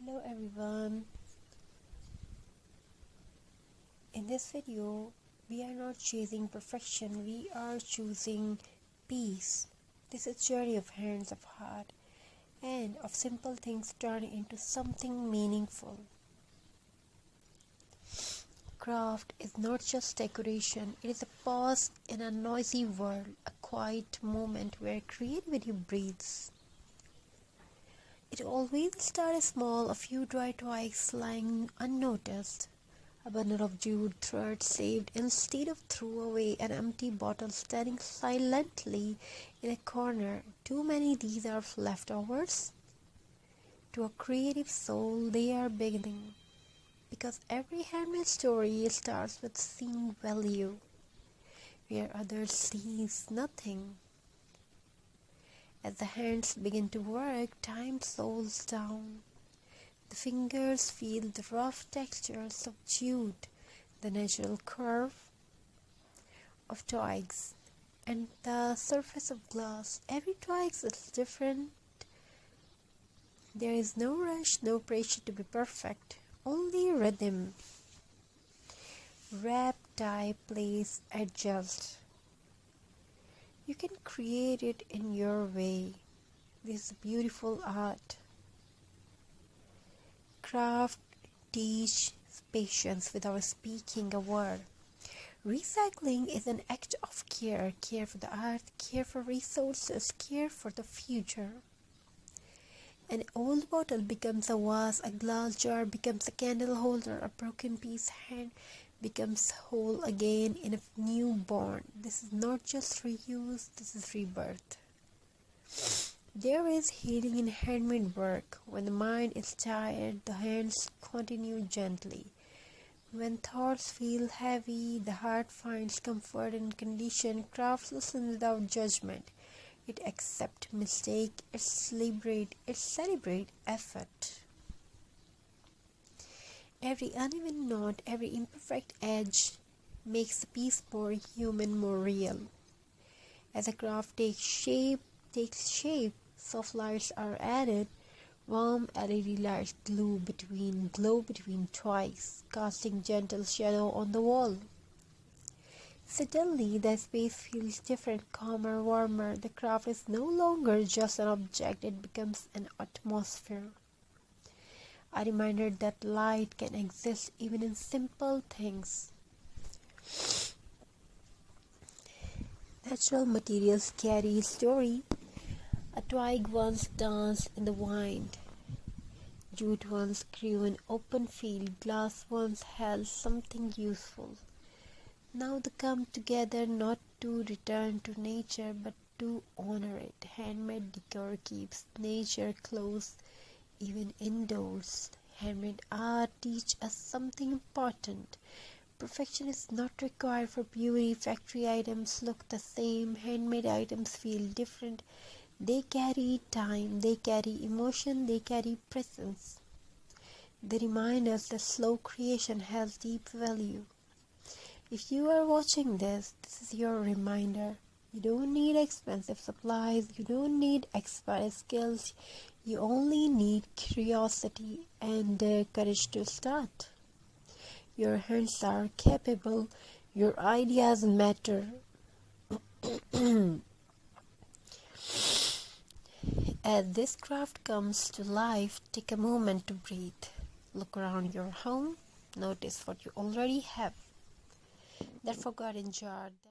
Hello everyone. In this video, we are not chasing perfection, we are choosing peace. This is a journey of hands, of heart, and of simple things turning into something meaningful. Craft is not just decoration, it is a pause in a noisy world, a quiet moment where creativity breathes. It always starts small, a few dry twigs lying unnoticed, a bundle of jute thread saved instead of threw away, an empty bottle standing silently in a corner. Too many these are leftovers. To a creative soul, they are beginning, because every handmade story starts with seeing value where others sees nothing. As the hands begin to work, time slows down. The fingers feel the rough textures of jute, the natural curve of twigs, and the surface of glass. Every twig is different. There is no rush, no pressure to be perfect, only rhythm. Wrap, tie, place, adjust. You can create it in your way. This is beautiful art. Craft teach patience without speaking a word. Recycling is an act of care, care for the earth, care for resources, care for the future. An old bottle becomes a vase, a glass jar becomes a candle holder, a broken piece hand becomes whole again in a newborn. This is not just reuse, this is rebirth. There is healing in handmade work. When the mind is tired, the hands continue gently. When thoughts feel heavy, the heart finds comfort in condition. Crafts listen without judgment. It accepts mistake, it celebrates effort. Every uneven knot, every imperfect edge makes the piece more human, more real. As a craft takes shape, soft lights are added, warm LED lights glow between twigs, casting gentle shadow on the wall. Suddenly, the space feels different, calmer, warmer. The craft is no longer just an object, it becomes an atmosphere. A reminder that light can exist even in simple things. Natural materials carry story. A twig once danced in the wind. Jute once grew in open field. Glass once held something useful. Now they come together not to return to nature but to honor it. Handmade decor keeps nature close even indoors. Handmade art teaches us something important. Perfection is not required for beauty. Factory items look the same. Handmade items feel different. They carry time, they carry emotion, they carry presence. They remind us that slow creation has deep value. If you are watching this, this is your reminder. You don't need expensive supplies, you don't need expert skills, you only need curiosity and courage to start. Your hands are capable, your ideas matter. As this craft comes to life, take a moment to breathe. Look around your home, notice what you already have. That forgotten jar.